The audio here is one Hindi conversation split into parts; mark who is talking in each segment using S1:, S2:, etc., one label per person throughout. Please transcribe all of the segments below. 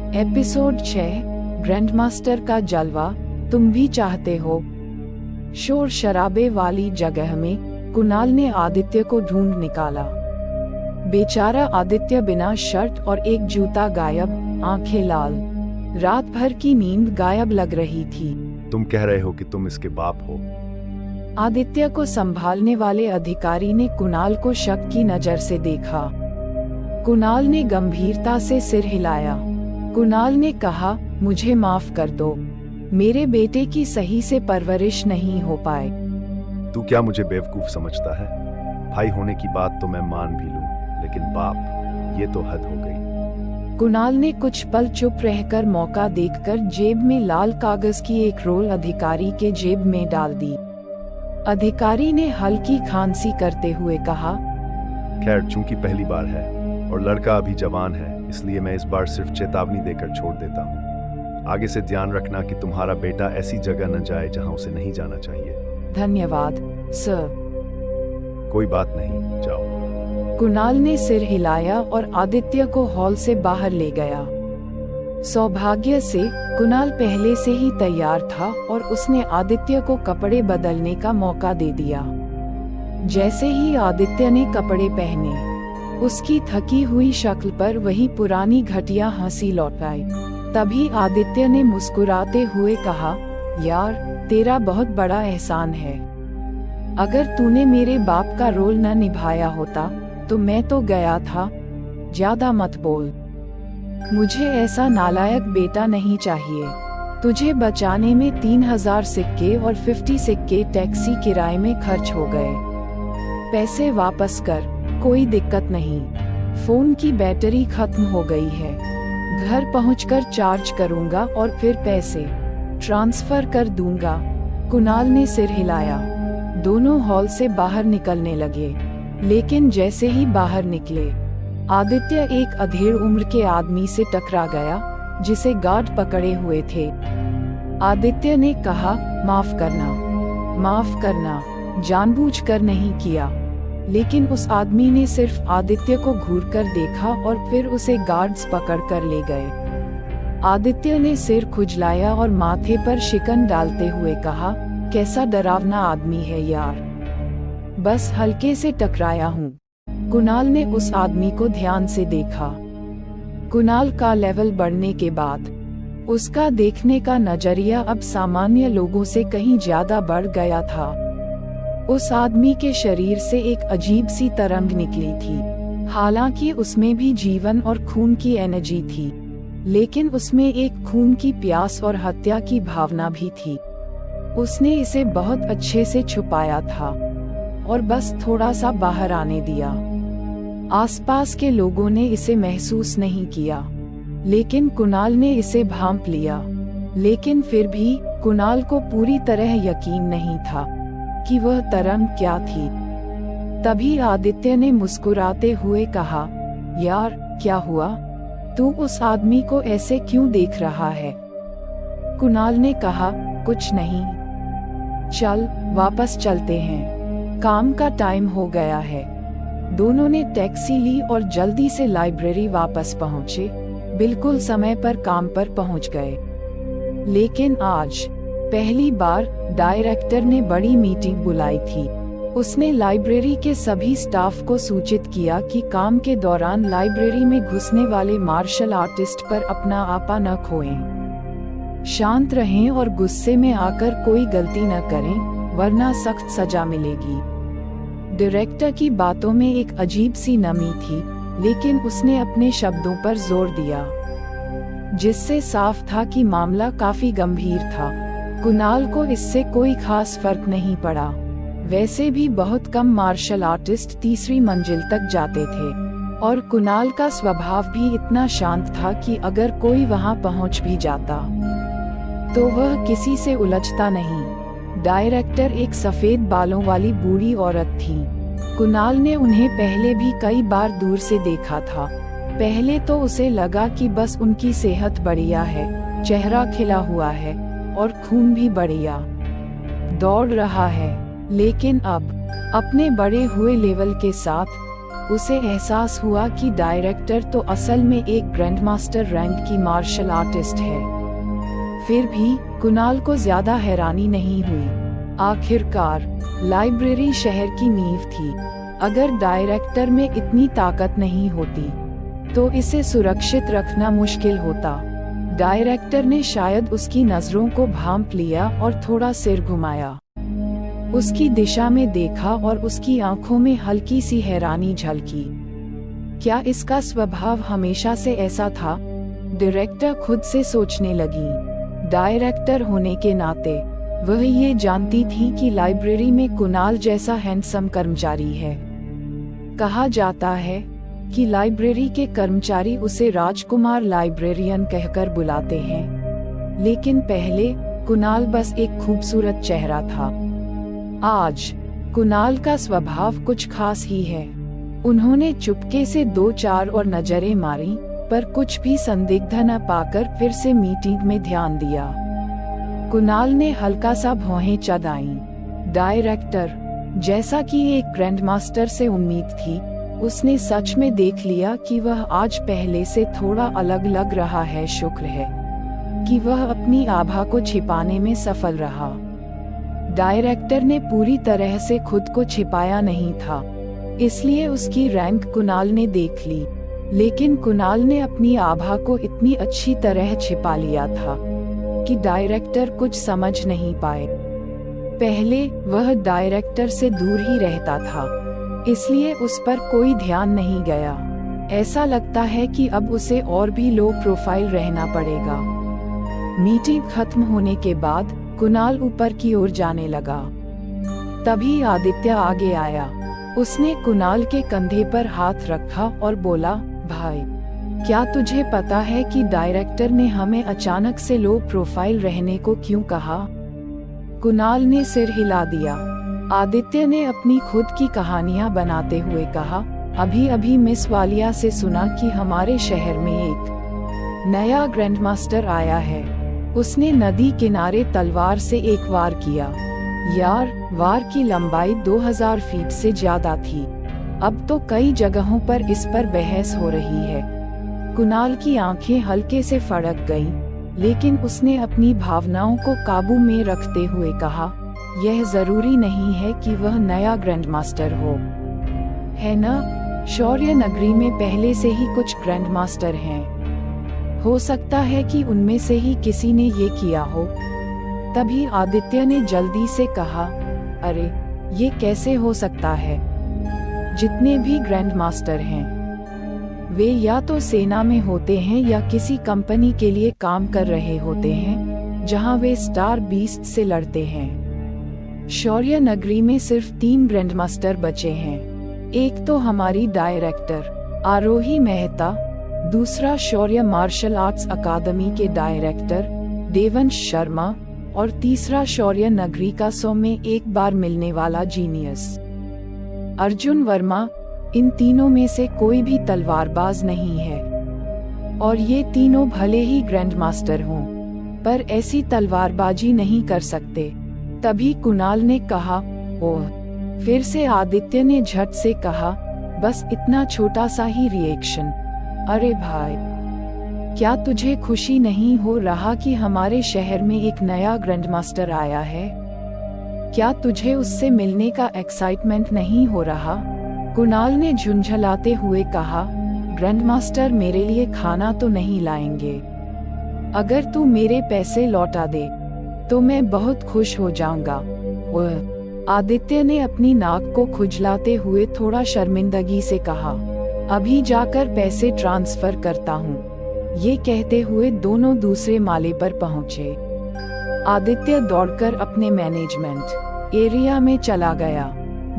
S1: एपिसोड 6 ग्रैंडमास्टर का जलवा, तुम भी चाहते हो। शोर शराबे वाली जगह में कुणाल ने आदित्य को ढूंढ निकाला। बेचारा आदित्य बिना शर्ट और एक जूता गायब, आंखें लाल, रात भर की नींद गायब लग रही थी।
S2: तुम कह रहे हो कि तुम इसके बाप हो?
S1: आदित्य को संभालने वाले अधिकारी ने कुणाल को शक की नजर से देखा। कुणाल ने गंभीरता से सिर हिलाया। कुणाल ने कहा, मुझे माफ कर दो, मेरे बेटे की सही से परवरिश नहीं हो पाए।
S2: तू क्या मुझे बेवकूफ समझता है? भाई होने की बात तो मैं मान भी लूं, लेकिन बाप, ये तो हद हो गई।
S1: कुणाल ने कुछ पल चुप रहकर मौका देखकर जेब में लाल कागज की एक रोल अधिकारी के जेब में डाल दी। अधिकारी ने हल्की खांसी करते हुए कहा,
S2: खैर, चूंकि पहली बार है और लड़का अभी जवान है, इसलिए मैं इस बार सिर्फ चेतावनी देकर छोड़ देता हूँ। आगे से ध्यान रखना कि तुम्हारा बेटा ऐसी जगह न जाए जहाँ उसे नहीं जाना चाहिए।
S1: धन्यवाद सर।
S2: कोई बात नहीं, जाओ।
S1: कुणाल ने सिर हिलाया और आदित्य को हॉल से बाहर ले गया। सौभाग्य से कुणाल पहले से ही तैयार था और उसने आदित्य को कपड़े बदलने का मौका दे दिया। जैसे ही आदित्य ने कपड़े पहने, उसकी थकी हुई शक्ल पर वही पुरानी घटिया हंसी लौट आई। तभी आदित्य ने मुस्कुराते हुए कहा, यार, तेरा बहुत बड़ा एहसान है। अगर तूने मेरे बाप का रोल न निभाया होता तो मैं तो गया था। ज्यादा मत बोल, मुझे ऐसा नालायक बेटा नहीं चाहिए। तुझे बचाने में 3000 सिक्के और 50 सिक्के टैक्सी किराए में खर्च हो गए। पैसे वापस कर, कोई दिक्कत नहीं। फोन की बैटरी खत्म हो गई है, घर पहुंचकर चार्ज करूंगा और फिर पैसे ट्रांसफर कर दूंगा। कुणाल ने सिर हिलाया। दोनों हॉल से बाहर निकलने लगे, लेकिन जैसे ही बाहर निकले, आदित्य एक अधेड़ उम्र के आदमी से टकरा गया, जिसे गार्ड पकड़े हुए थे। आदित्य ने कहा, माफ करना, जानबूझकर नहीं किया। लेकिन उस आदमी ने सिर्फ आदित्य को घूरकर देखा और फिर उसे गार्ड्स पकड़कर ले गए। आदित्य ने सिर खुजलाया और माथे पर शिकन डालते हुए कहा, कैसा डरावना आदमी है यार, बस हल्के से टकराया हूँ। कुणाल ने उस आदमी को ध्यान से देखा। कुणाल का लेवल बढ़ने के बाद उसका देखने का नजरिया अब सामान्य लोगों से कहीं ज्यादा बढ़ गया था। उस आदमी के शरीर से एक अजीब सी तरंग निकली थी। हालांकि उसमें भी जीवन और खून की एनर्जी थी, लेकिन उसमें एक खून की प्यास और हत्या की भावना भी थी। उसने इसे बहुत अच्छे से छुपाया था और बस थोड़ा सा बाहर आने दिया। आसपास के लोगों ने इसे महसूस नहीं किया, लेकिन कुणाल ने इसे भांप लिया। लेकिन फिर भी कुणाल को पूरी तरह यकीन नहीं था कि वह तरंग क्या थी। तभी आदित्य ने मुस्कुराते हुए कहा, यार, क्या हुआ? तू उस आदमी को ऐसे क्यों देख रहा है? कुणाल ने कहा, कुछ नहीं, चल वापस चलते हैं, काम का टाइम हो गया है। दोनों ने टैक्सी ली और जल्दी से लाइब्रेरी वापस पहुंचे। बिल्कुल समय पर काम पर पहुंच गए। लेकिन आज पहली बार डायरेक्टर ने बड़ी मीटिंग बुलाई थी। उसने लाइब्रेरी के सभी स्टाफ को सूचित किया कि काम के दौरान लाइब्रेरी में घुसने वाले मार्शल आर्टिस्ट पर अपना आपा न खोएं। शांत रहें और गुस्से में आकर कोई गलती न करें, वरना सख्त सजा मिलेगी। डायरेक्टर की बातों में एक अजीब सी नमी थी, लेकिन उसने अपने शब्दों पर जोर दिया, जिससे साफ था कि मामला काफी गंभीर था। कुणाल को इससे कोई खास फर्क नहीं पड़ा। वैसे भी बहुत कम मार्शल आर्टिस्ट तीसरी मंजिल तक जाते थे, और कुणाल का स्वभाव भी इतना शांत था कि अगर कोई वहां पहुंच भी जाता तो वह किसी से उलझता नहीं। डायरेक्टर एक सफेद बालों वाली बूढ़ी औरत थी। कुणाल ने उन्हें पहले भी कई बार दूर से देखा था। पहले तो उसे लगा कि बस उनकी सेहत बढ़िया है, चेहरा खिला हुआ है और खून भी बढ़िया दौड़ रहा है। लेकिन अब अपने बढ़े हुए लेवल के साथ उसे एहसास हुआ कि डायरेक्टर तो असल में एक ग्रैंडमास्टर रैंक की मार्शल आर्टिस्ट है। फिर भी कुणाल को ज्यादा हैरानी नहीं हुई। आखिरकार लाइब्रेरी शहर की नींव थी। अगर डायरेक्टर में इतनी ताकत नहीं होती तो इसे सुरक्षित रखना मुश्किल होता। डायरेक्टर ने शायद उसकी नजरों को भांप लिया और थोड़ा सिर घुमाया। उसकी दिशा में देखा और उसकी आंखों में हल्की सी हैरानी झलकी। क्या इसका स्वभाव हमेशा से ऐसा था? डायरेक्टर खुद से सोचने लगी। डायरेक्टर होने के नाते वह ये जानती थी कि लाइब्रेरी में कुणाल जैसा हैंडसम कर्मचारी है। कहा जाता है कि लाइब्रेरी के कर्मचारी उसे राजकुमार लाइब्रेरियन कहकर बुलाते हैं, लेकिन पहले कुणाल बस एक खूबसूरत चेहरा था। आज कुणाल का स्वभाव कुछ खास ही है। उन्होंने चुपके से 2-4 और नजरें मारी, पर कुछ भी संदिग्ध न पाकर फिर से मीटिंग में ध्यान दिया। कुणाल ने हल्का सा भौहें चढ़ाईं। डायरेक्टर, जैसा कि एक ग्रैंडमास्टर से उम्मीद थी, उसने सच में देख लिया कि वह आज पहले से थोड़ा अलग लग रहा है। शुक्र है कि वह अपनी आभा को छिपाने में सफल रहा। डायरेक्टर ने पूरी तरह से खुद को छिपाया नहीं था, इसलिए उसकी रैंक कुणाल ने देख ली, लेकिन कुणाल ने अपनी आभा को इतनी अच्छी तरह छिपा लिया था कि डायरेक्टर कुछ समझ नहीं पाए। पहले वह डायरेक्टर से दूर ही रहता था, इसलिए उस पर कोई ध्यान नहीं गया। ऐसा लगता है कि अब उसे और भी लो प्रोफाइल रहना पड़ेगा। मीटिंग खत्म होने के बाद कुणाल ऊपर की ओर जाने लगा। तभी आदित्य आगे आया। उसने कुणाल के कंधे पर हाथ रखा और बोला, भाई, क्या तुझे पता है कि डायरेक्टर ने हमें अचानक से लो प्रोफाइल रहने को क्यों कहा? कुणाल ने सिर हिला दिया। आदित्य ने अपनी खुद की कहानियां बनाते हुए कहा, अभी अभी मिस वालिया से सुना कि हमारे शहर में एक नया ग्रैंडमास्टर आया है। उसने नदी किनारे तलवार से एक वार किया। यार, वार की लंबाई 2000 फीट से ज्यादा थी। अब तो कई जगहों पर इस पर बहस हो रही है। कुणाल की आंखें हल्के से फड़क गईं, लेकिन उसने अपनी भावनाओं को काबू में रखते हुए कहा, यह जरूरी नहीं है कि वह नया ग्रैंडमास्टर हो, है ना? शौर्य नगरी में पहले से ही कुछ ग्रैंडमास्टर हैं। हो सकता है कि उनमें से ही किसी ने ये किया हो। तभी आदित्य ने जल्दी से कहा, अरे, ये कैसे हो सकता है? जितने भी ग्रैंडमास्टर हैं, वे या तो सेना में होते हैं या किसी कंपनी के लिए काम कर रहे होते हैं, जहां वे स्टार बीस्ट से लड़ते हैं। शौर्य नगरी में सिर्फ 3 ग्रैंडमास्टर बचे हैं। एक तो हमारी डायरेक्टर आरोही मेहता, दूसरा शौर्य मार्शल आर्ट्स अकादमी के डायरेक्टर देवंश शर्मा, और तीसरा शौर्य नगरी का 100 में एक बार मिलने वाला जीनियस अर्जुन वर्मा। इन तीनों में से कोई भी तलवारबाज नहीं है, और ये तीनों भले ही ग्रैंडमास्टर हों, पर ऐसी तलवारबाजी नहीं कर सकते। तभी कुणाल ने कहा, ओह। फिर से आदित्य ने झट से कहा, बस इतना छोटा सा ही रिएक्शन। अरे भाई, क्या तुझे खुशी नहीं हो रहा कि हमारे शहर में एक नया ग्रैंडमास्टर आया है? क्या तुझे उससे मिलने का एक्साइटमेंट नहीं हो रहा? कुणाल ने झुंझलाते हुए कहा, ग्रैंडमास्टर मेरे लिए खाना तो नहीं लाएंगे। अगर तू मेरे पैसे लौटा दे तो मैं बहुत खुश हो जाऊंगा। ओह। आदित्य ने अपनी नाक को खुजलाते हुए थोड़ा शर्मिंदगी से कहा, अभी जाकर पैसे ट्रांसफर करता हूँ। ये कहते हुए दोनों दूसरे माले पर पहुँचे। आदित्य दौड़कर अपने मैनेजमेंट एरिया में चला गया,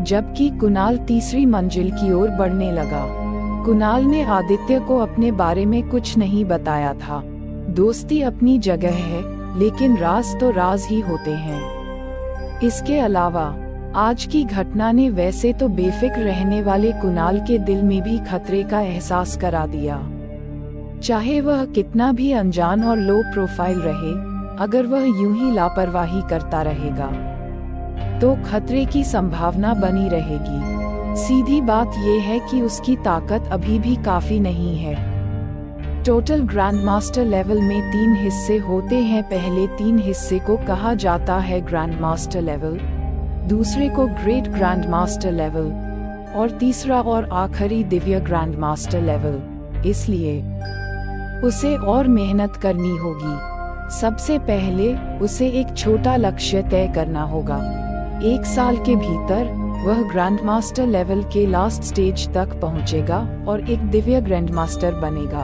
S1: जबकि कुणाल तीसरी मंजिल की ओर बढ़ने लगा। कुणाल ने आदित्य को अपने बारे में कुछ नहीं बताया था। दोस्ती अपनी जगह है, लेकिन राज तो राज ही होते हैं। इसके अलावा आज की घटना ने वैसे तो बेफिक्र रहने वाले कुणाल के दिल में भी खतरे का एहसास करा दिया। चाहे वह कितना भी अनजान और लो प्रोफाइल रहे, अगर वह यूं ही लापरवाही करता रहेगा तो खतरे की संभावना बनी रहेगी। सीधी बात यह है कि उसकी ताकत अभी भी काफी नहीं है। टोटल ग्रैंड मास्टर लेवल में 3 हिस्से होते हैं। पहले 3 हिस्से को कहा जाता है ग्रैंड मास्टर लेवल, दूसरे को ग्रेट ग्रैंड मास्टर लेवल और तीसरा और आखिरी दिव्य ग्रैंड मास्टर लेवल। इसलिए उसे और मेहनत करनी होगी। सबसे पहले उसे एक छोटा लक्ष्य तय करना होगा। 1 साल के भीतर वह ग्रैंड मास्टर लेवल के लास्ट स्टेज तक पहुंचेगा और एक दिव्य ग्रैंड मास्टर बनेगा।